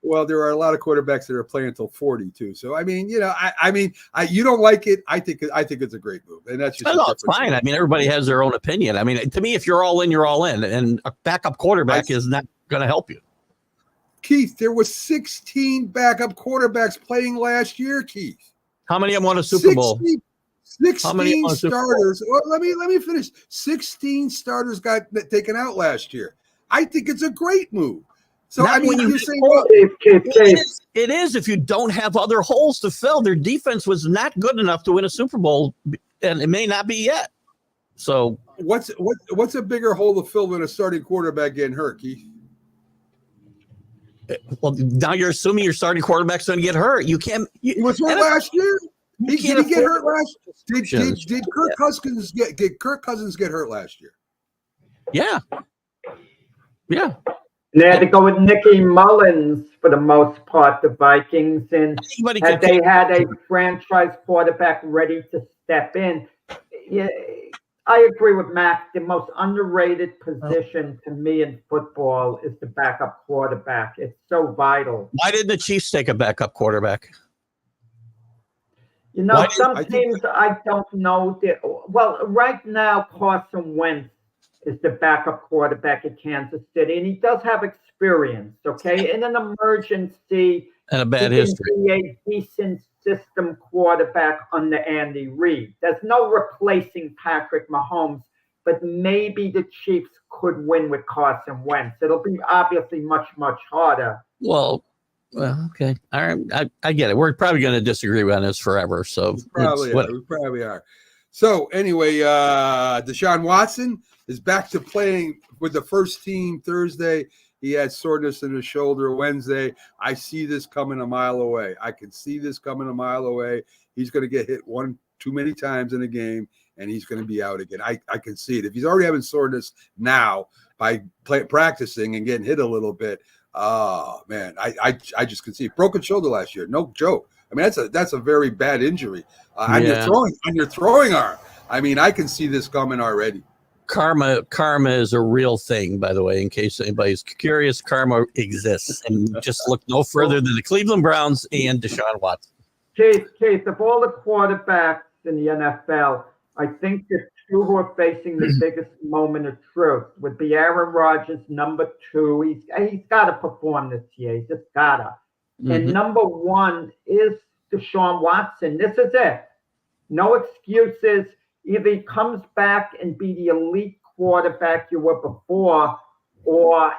Well, there are a lot of quarterbacks that are playing until 40 too. So I mean, you don't like it. I think it's a great move, and that's just it's fine. I mean, everybody has their own opinion. I mean, to me, if you're all in, you're all in, and a backup quarterback is not going to help you. Keith, there was 16 backup quarterbacks playing last year, Keith. How many of them won a Super Bowl? 16 starters. Well, let me finish. 16 starters got taken out last year. I think it's a great move. So not I mean, you're saying it is if you don't have other holes to fill. Their defense was not good enough to win a Super Bowl, and it may not be yet. So what's a bigger hole to fill than a starting quarterback getting hurt, Keith? Well, now you're assuming your starting quarterback's going to get hurt. You can't. He was hurt last year. Did he get hurt last year? Did Kirk Cousins get hurt last year? Yeah. They had to go with Nicky Mullins for the most part, the Vikings, and they had a franchise quarterback ready to step in. Yeah, I agree with Mac. The most underrated position to me in football is the backup quarterback. It's so vital. Why didn't the Chiefs take a backup quarterback? You know, Why do you- some I think teams I don't know. Well, right now Carson Wentz is the backup quarterback at Kansas City, and he does have experience. Okay, in an emergency, And a bad he history. can be a decent system quarterback under Andy Reid. There's no replacing Patrick Mahomes, but maybe the Chiefs could win with Carson Wentz. It'll be obviously much, much harder. Well, okay. All right. I get it. We're probably going to disagree on this forever. So Probably are. We probably are. So anyway, Deshaun Watson is back to playing with the first team Thursday. He had soreness in his shoulder Wednesday. I see this coming a mile away. I can see this coming a mile away. He's going to get hit one too many times in a game, and he's going to be out again. I can see it. If he's already having soreness now by practicing and getting hit a little bit, oh man, I just can see it. Broken shoulder last year, no joke. I mean, that's a very bad injury on your throwing arm. I mean, I can see this coming already. Karma is a real thing, by the way, in case anybody's curious. Karma exists, and just look no further than the Cleveland Browns and Deshaun Watson. Keith, of all the quarterbacks in the NFL, I think the two who are facing the biggest moment of truth would be Aaron Rodgers, number 2. He's got to perform this year. He's just got to. And number 1 is Deshaun Watson. This is it. No excuses. Either he comes back and be the elite quarterback you were before, or,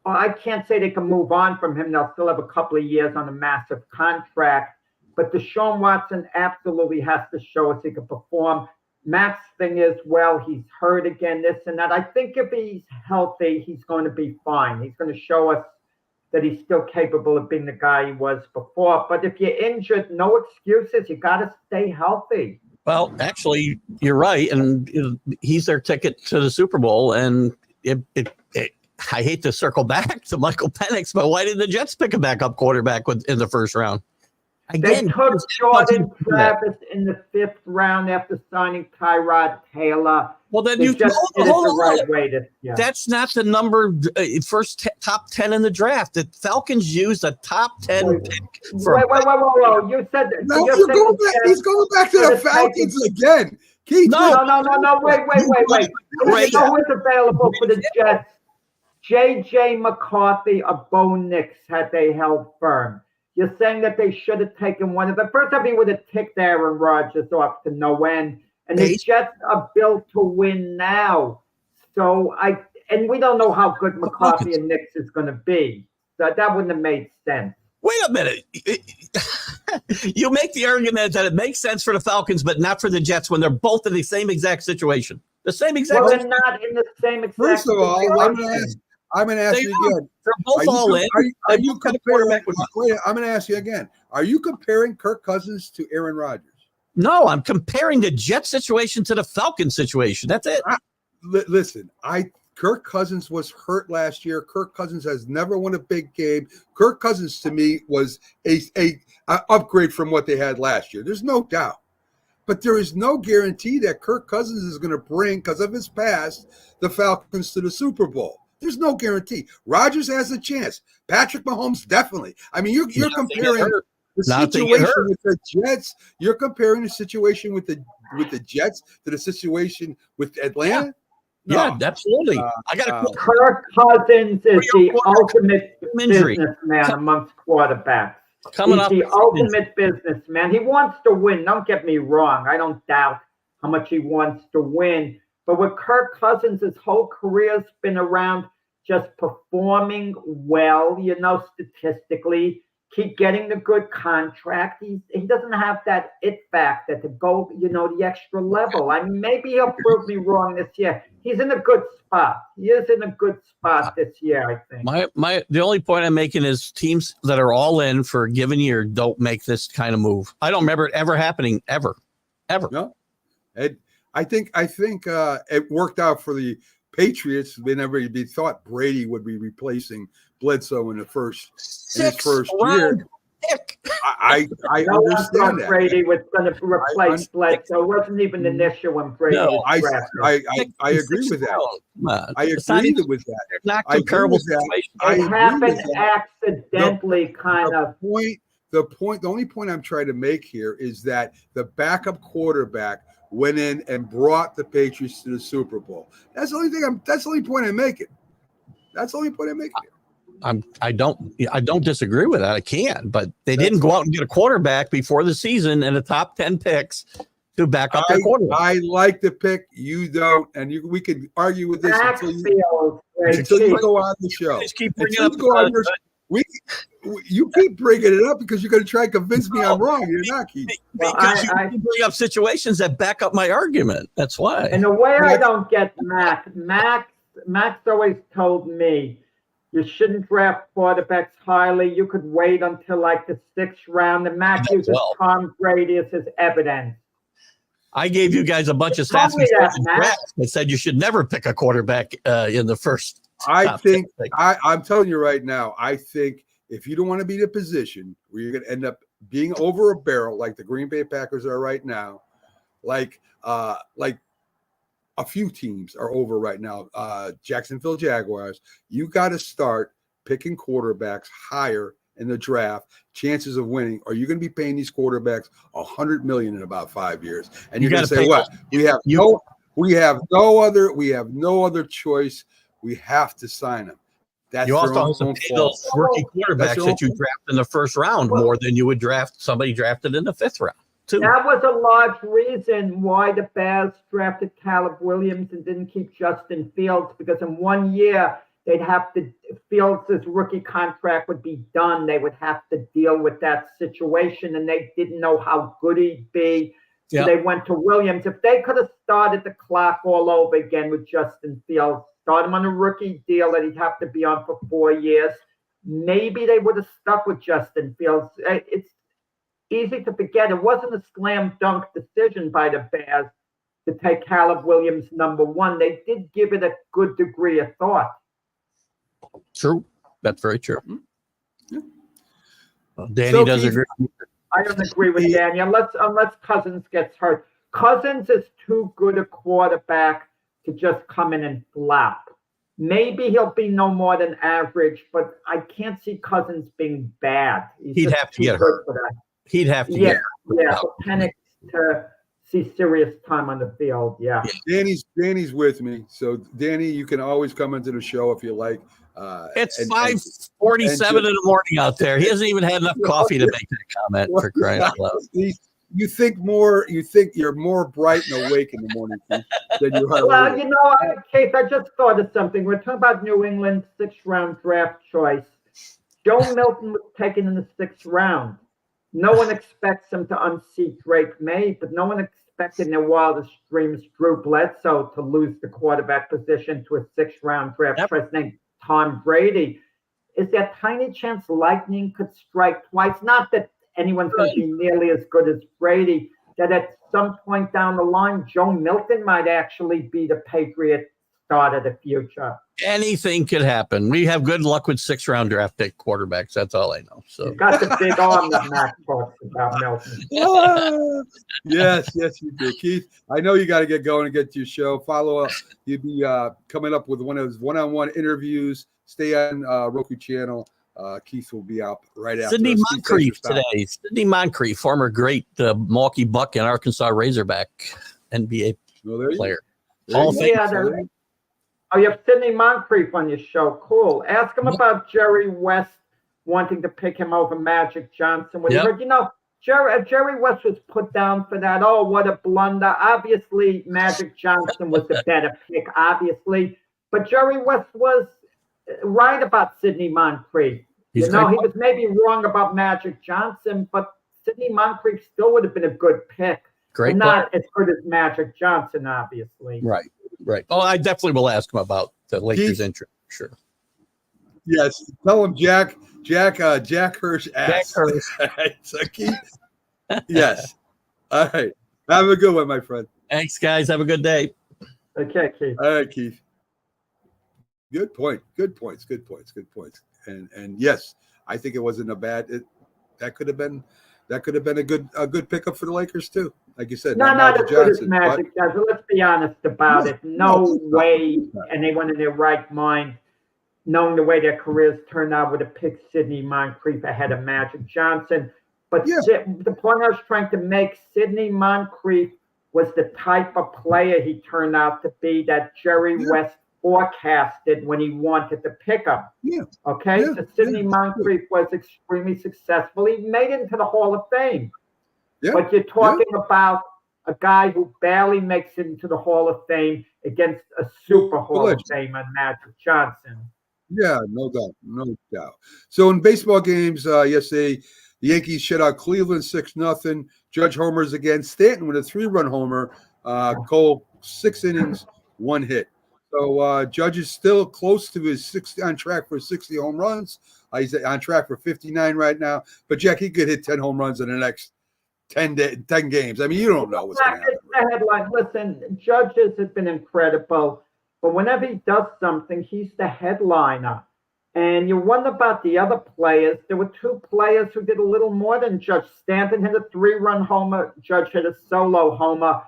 I can't say they can move on from him. They'll still have a couple of years on a massive contract. But Deshaun Watson absolutely has to show us he can perform. Matt's thing is, well, he's hurt again, this and that. I think if he's healthy, he's going to be fine. He's going to show us that he's still capable of being the guy he was before. But if you're injured, no excuses. You got to stay healthy. Well, actually, you're right, and he's their ticket to the Super Bowl. And I hate to circle back to Michael Penix, but why did the Jets pick a backup quarterback in the first round? Again, they took Jordan Travis in the 5th round after signing Tyrod Taylor. Well, then They you just did it the right way this year. That's not the number first top 10 in the draft. The Falcons used a top 10 pick. Wait. You said No, he's going back to the Falcons again. Keith, No. Wait. You know who's available for the Jets? J.J. McCarthy of Bo Nix had they held firm. You're saying that they should have taken one of them. First off, he would have ticked Aaron Rodgers off to no end. And the Jets are built to win now. So we don't know how good McCarthy and Nix is going to be. So that wouldn't have made sense. Wait a minute. You make the argument that it makes sense for the Falcons, but not for the Jets when they're both in the same exact situation. The same exact Well, they're situation. not in the same exact first of all, situation. I'm going to ask you again. They're both all in. Are you comparing? Wait, I'm going to ask you again. Are you comparing Kirk Cousins to Aaron Rodgers? No, I'm comparing the Jet situation to the Falcon situation. That's it. Listen, Kirk Cousins was hurt last year. Kirk Cousins has never won a big game. Kirk Cousins to me was a upgrade from what they had last year. There's no doubt. But there is no guarantee that Kirk Cousins is going to bring, because of his past, the Falcons to the Super Bowl. There's no guarantee. Rodgers has a chance. Patrick Mahomes definitely. I mean, you're comparing the situation with the Jets. You're comparing the situation with the Jets to the situation with Atlanta. Yeah, absolutely. I got a Kirk Cousins is the ultimate businessman amongst quarterbacks. He's the ultimate businessman. He wants to win. Don't get me wrong. I don't doubt how much he wants to win. But with Kirk Cousins, his whole career's been around just performing well, statistically, keep getting the good contract. He doesn't have that it factor to go, the extra level. I mean, maybe he'll prove me wrong this year. He's in a good spot. He is in a good spot this year, I think. The only point I'm making is teams that are all in for a given year don't make this kind of move. I don't remember it ever happening, ever. No. I think it worked out for the Patriots whenever they thought Brady would be replacing Bledsoe in his first year. I understand that. Brady was going to replace Bledsoe. It wasn't even an issue when Brady was drafted. I agree with that. I agree with that. Not comparable situations. It happened accidentally, kind of. the only point I'm trying to make here is that the backup quarterback went in and brought the Patriots to the Super Bowl. That's the only point I'm making. That's the only point I'm making. I don't disagree with that. I can, but they didn't go out and get a quarterback before the season and the top 10 picks to back up their quarterback. I like the pick. You don't, and we could argue with this until you go on the show. Just keep bringing up you keep bringing it up because you're going to try and convince me I'm wrong. You're not, Keith. Because you bring up situations that back up my argument. That's why. And the way I don't get Max always told me you shouldn't draft quarterbacks highly. You could wait until like the 6th round. And Max uses Tom Brady as his evidence. I gave you guys a bunch of stats that said you should never pick a quarterback in the first. I'm telling you right now, I think if you don't want to be in a position where you're going to end up being over a barrel like the Green Bay Packers are right now, like a few teams are over right now, Jacksonville Jaguars, you got to start picking quarterbacks higher in the draft, chances of winning, or you're going to be paying these quarterbacks $100 million in about 5 years. And you're going to say, what? We have no other choice. We have to sign them. That's you also have to pay those rookie quarterbacks that you draft in the first round more than you would draft somebody drafted in the 5th round, too. That was a large reason why the Bears drafted Caleb Williams and didn't keep Justin Fields, because in 1 year they'd have to Fields' rookie contract would be done. They would have to deal with that situation, and they didn't know how good he'd be. So they went to Williams. If they could have started the clock all over again with Justin Fields, start him on a rookie deal that he'd have to be on for 4 years, maybe they would have stuck with Justin Fields. It's easy to forget. It wasn't a slam dunk decision by the Bears to take Caleb Williams #1. They did give it a good degree of thought. True. That's very true. Well, Danny does agree. I don't agree with Danny unless Cousins gets hurt. Cousins is too good a quarterback to just come in and flop. Maybe he'll be no more than average, but I can't see Cousins being bad. He'd have to get hurt. He'd have to get hurt. Yeah, panic to see serious time on the field. Yeah. Danny's with me. So Danny, you can always come into the show if you like. It's 5:47 in the morning out there. He hasn't even had enough coffee to make that comment, for crying out loud. You think you're more bright and awake in the morning than you are. Well, Keith, I just thought of something. We're talking about New England's 6th round draft choice. Joe Milton was taken in the 6th round. No one expects him to unseat Drake May, but no one expected in their wildest dreams Drew Bledsoe to lose the quarterback position to a 6th round draft choice named Tom Brady. Is there a tiny chance lightning could strike twice? Not that anyone's going to be nearly as good as Brady, that at some point down the line, Joe Milton might actually be the Patriot start of the future. Anything could happen. We have good luck with 6th round draft pick quarterbacks. That's all I know. So he's got the big arm that Matt talks about, Milton. Yes, you do. Keith, I know you got to get going and get to your show. Follow up. You'll be coming up with one of his one-on-one interviews. Stay on Roku channel. Keith will be out right after. Sidney Moncrief today. Sidney Moncrief, former great Milwaukee Buck and Arkansas Razorback NBA player. Hall of Fame. Oh, you have Sidney Moncrief on your show. Cool. Ask him about Jerry West wanting to pick him over Magic Johnson. When he heard, Jerry West was put down for that. Oh, what a blunder. Obviously, Magic Johnson was the better pick, obviously. But Jerry West was right about Sidney Moncrief. He was maybe wrong about Magic Johnson, but Sidney Moncrief still would have been a good pick. Great, not as good as Magic Johnson, obviously. Right. Oh, I definitely will ask him about the Lakers' interest. Sure. Yes. Tell him Jack Hirsch asked. Jack Hirsch. So Keith. Yes. All right. Have a good one, my friend. Thanks, guys. Have a good day. Okay, Keith. All right, Keith. Good point. Good points. And yes, I think it wasn't a bad. That could have been a good pickup for the Lakers too. Like you said, not as good as Magic Johnson. Let's be honest about it. No way anyone in their right mind knowing the way their careers turned out, would have picked Sidney Moncrief ahead of Magic Johnson. But Yeah. the point I was trying to make, Sidney Moncrief was the type of player he turned out to be that Jerry Yeah. West forecasted when he wanted to pick him. Yeah. Okay, Yeah. so Sidney Yeah. Moncrief was extremely successful. He made it into the Hall of Fame. Yeah. But you're talking about a guy who barely makes it into the Hall of Fame against a super Hall of legend. Famer, Magic Johnson. Yeah, no doubt, no doubt. So in baseball games yesterday, the Yankees shut out Cleveland 6-0. Judge homers again. Stanton with a 3-run homer. Cole 6 innings, 1 hit. So Judge is still close to his 60, on track for 60 home runs. He's on track for 59 right now. But Jack, he could hit 10 home runs in the next 10 games. I mean, you don't know what's going to happen. It's the headline. Listen, Judges have been incredible, but whenever he does something, he's the headliner. And you wonder about the other players. There were 2 players who did a little more than Judge. Stanton hit a 3-run homer. Judge hit a solo homer.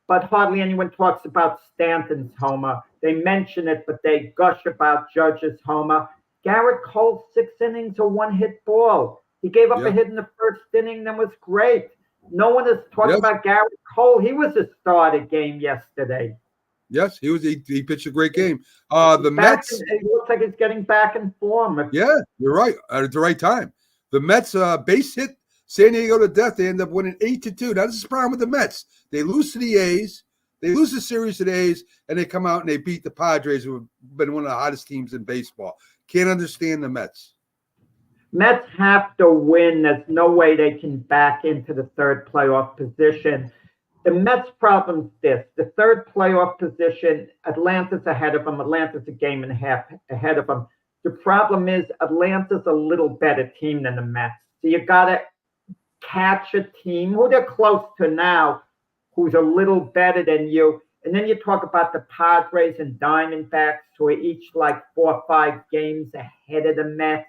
But hardly anyone talks about Stanton's homer. They mention it, but they gush about Judge's homer. Garrett Cole, 6 innings, a 1-hit ball. He gave up a hit in the first inning that was great. No one is talking about Garrett Cole. He was a star of the game yesterday. Yes, he was. He pitched a great game. The Mets. It looks like he's getting back in form. Yeah, you're right. At the right time. The Mets base hit San Diego to death. They end up winning 8-2. Now, this is the problem with the Mets. They lose to the A's. They lose the series to the A's, and they come out and they beat the Padres, who have been one of the hottest teams in baseball. Can't understand the Mets. Mets have to win. There's no way they can back into the third playoff position. The Mets' problem is this. The third playoff position, Atlanta's ahead of them. Atlanta's a game and a half ahead of them. The problem is Atlanta's a little better team than the Mets. So you got to catch a team who they're close to now, who's a little better than you. And then you talk about the Padres and Diamondbacks, who are each like 4 or 5 games ahead of the Mets.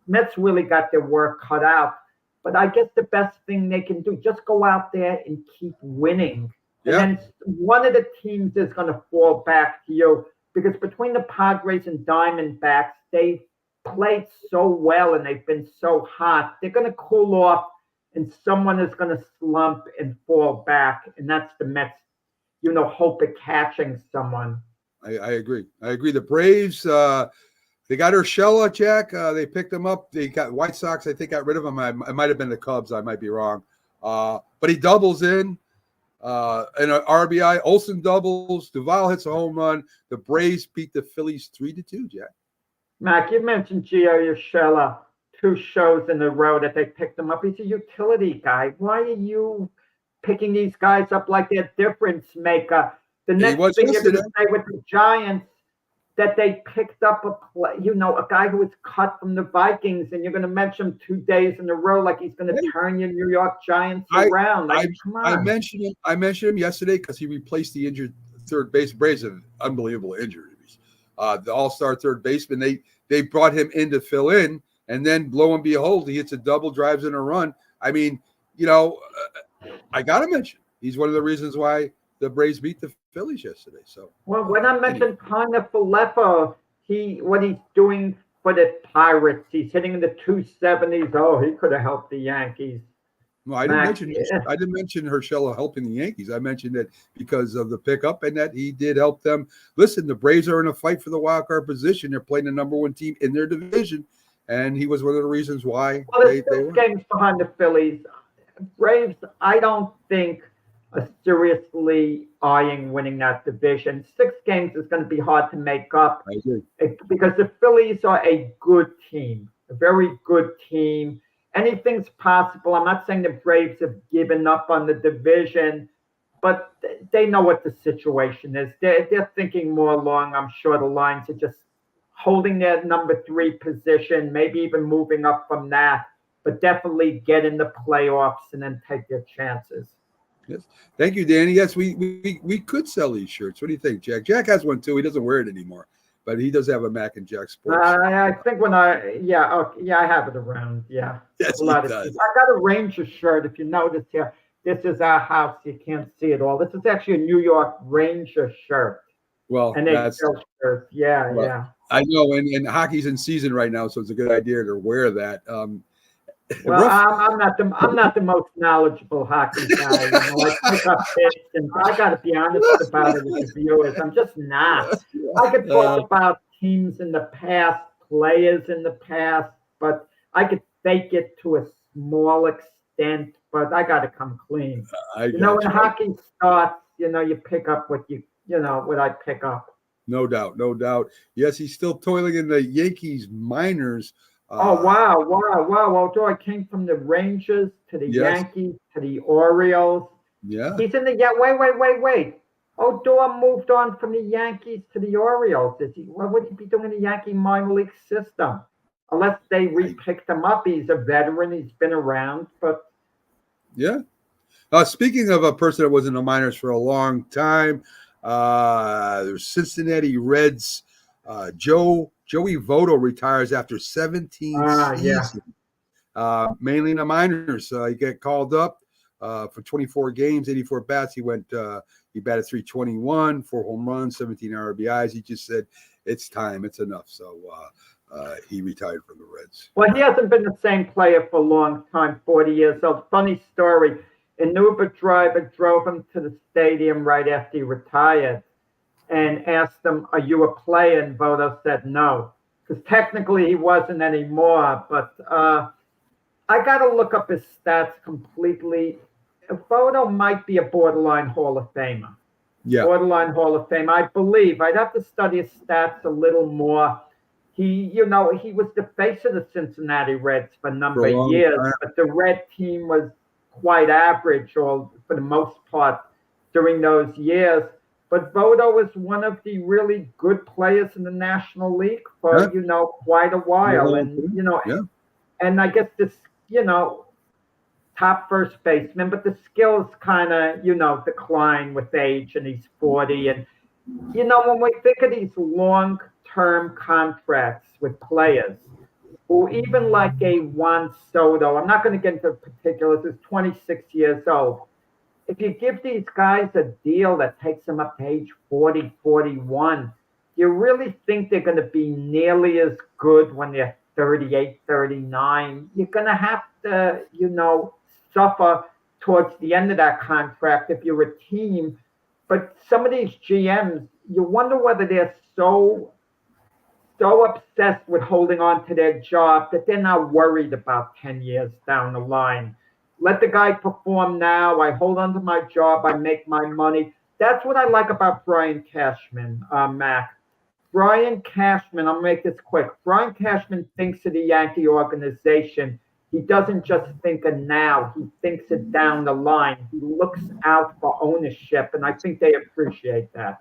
Mets really got their work cut out. But I guess the best thing they can do, just go out there and keep winning. Yeah. And then one of the teams is going to fall back to you, because between the Padres and Diamondbacks, they played so well and they've been so hot. They're going to cool off and someone is going to slump and fall back. And that's the Mets, hope of catching someone. I agree. The Braves, they got Urshela, Jack. They picked him up. They got White Sox, I think, got rid of him. It might have been the Cubs. I might be wrong. But he doubles in. And an RBI. Olsen doubles. Duvall hits a home run. The Braves beat the Phillies 3-2, Jack. Mac, you mentioned Gio Urshela 2 shows in a row that they picked him up. He's a utility guy. Why are you picking these guys up like they're difference maker? The next thing you're going to say with the Giants, that they picked up a guy who was cut from the Vikings, and you're going to mention him 2 days in a row like he's going to turn your New York Giants around. Come on. I mentioned him yesterday because he replaced the injured third base. Braves have unbelievable injuries. The all-star third baseman, they brought him in to fill in, and then lo and behold, he hits a double, drives in a run. I mean, I got to mention he's one of the reasons why the Braves beat the Phillies yesterday. So, well, when I mentioned Tyler Filippo, what he's doing for the Pirates, he's hitting in the 270s. Oh, he could have helped the Yankees. No, I didn't mention Urshela helping the Yankees. I mentioned that because of the pickup and that he did help them. Listen, the Braves are in a fight for the wild card position. They're playing the number 1 team in their division, and he was one of the reasons why they were. Games behind the Phillies. Braves, I don't think are seriously eyeing winning that division. 6 games is going to be hard to make up. I agree. Because the Phillies are a good team, a very good team. Anything's possible. I'm not saying the Braves have given up on the division, but they know what the situation is. They're thinking more along, I'm sure, the lines of just holding their number 3 position, maybe even moving up from that, but definitely get in the playoffs and then take their chances. Yes. Thank you, Danny. Yes, we could sell these shirts. What do you think, Jack? Jack has one too. He doesn't wear it anymore, but he does have a Mac and Jack Sports. I think I have it around. Yeah. Yes, he does. I got a Ranger shirt. If you notice here, this is our house. You can't see it all. This is actually a New York Ranger shirt. Well, and they sell shirts. Yeah. I know, and hockey's in season right now, so it's a good idea to wear that. Well, I'm not the most knowledgeable hockey guy. I pick up bits, and I got to be honest about it with the viewers. I'm just not. I could talk about teams in the past, players in the past, but I could fake it to a small extent. But I got to come clean. When hockey starts, you pick up what what I pick up. No doubt, no doubt. Yes, he's still toiling in the Yankees minors. Wow. Although I came from the Rangers to the Yankees to the Orioles. Yeah. He's in the wait. Odor moved on from the Yankees to the Orioles. What would he be doing in the Yankee minor league system? Unless they re-picked him up. He's a veteran. He's been around. But yeah. Speaking of a person that was in the minors for a long time, there's Cincinnati Reds. Joey Votto retires after 17 seasons, mainly in the minors. He got called up for 24 games, 84 bats. He batted .321, 4 home runs, 17 RBIs. He just said, it's time, it's enough. So he retired from the Reds. Well, he hasn't been the same player for a long time, 40 years old. Funny story. An Uber driver drove him to the stadium right after he retired and asked him, are you a player? And Votto said no, because technically he wasn't anymore. But I got to look up his stats completely. Votto might be a borderline Hall of Famer. Yeah. Borderline Hall of Fame, I believe. I'd have to study his stats a little more. He was the face of the Cincinnati Reds for a number of years, but the Red team was quite average, or for the most part, during those years. But Votto was one of the really good players in the National League for quite a while, and I guess this top first baseman, but the skills kind of decline with age, and he's 40, and when we think of these long-term contracts with players, who even like a Juan Soto, I'm not going to get into particulars, is 26 years old. If you give these guys a deal that takes them up to age 40, 41, you really think they're going to be nearly as good when they're 38, 39? You're going to have to, suffer towards the end of that contract if you're a team. But some of these GMs, you wonder whether they're so obsessed with holding on to their job that they're not worried about 10 years down the line. Let the guy perform now. I hold on to my job. I make my money. That's what I like about Brian Cashman, Mac. Brian Cashman, I'll make this quick. Brian Cashman thinks of the Yankee organization. He doesn't just think of now. He thinks it down the line. He looks out for ownership, and I think they appreciate that.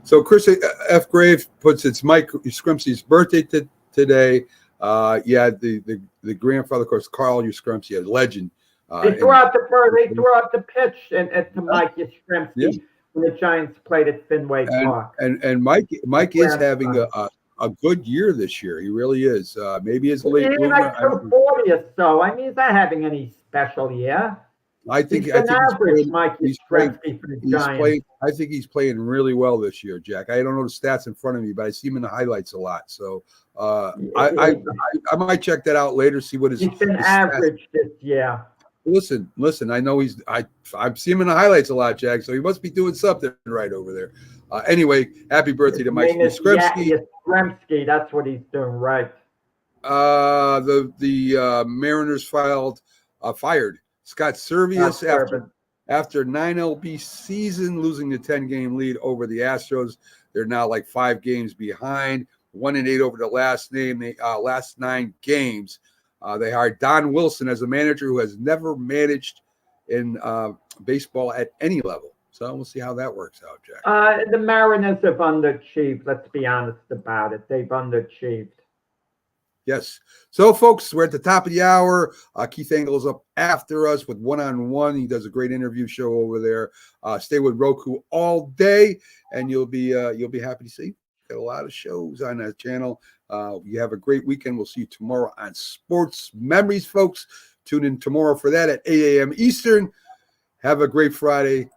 So Chris F. Grave puts it's Mike Yastrzemski's birthday today. The grandfather, of course, Carl Yastrzemski, a legend. They threw out the pitch to Mike Yastrzemski when the Giants played at Fenway Park. And Mike is having a good year this year. He really is. Maybe his late bloomer. Like 40 or so. I mean, he's not having any special year. I think Mike Yastrzemski for the Giants. I think he's playing really well this year, Jack. I don't know the stats in front of me, but I see him in the highlights a lot. So I might check that out later. See what he's been average this year. Listen. I know I see him in the highlights a lot, Jack. So he must be doing something right over there. Anyway, happy birthday to Mike Yastrzemski. Yastrzemski, that's what he's doing right. The Mariners fired Scott Servius after 9 LB season, losing the 10-game lead over the Astros. They're now like 5 games behind, 1-8 over the last 9 games. They hired Don Wilson as a manager who has never managed in baseball at any level. So we'll see how that works out, Jack. The Mariners have underachieved. Let's be honest about it. They've underachieved. Yes. So, folks, we're at the top of the hour. Keith Engel is up after us with One-on-One. He does a great interview show over there. Stay with Roku all day, and you'll be happy to see. Got a lot of shows on that channel. You have a great weekend. We'll see you tomorrow on Sports Memories, folks. Tune in tomorrow for that at 8 a.m. Eastern. Have a great Friday.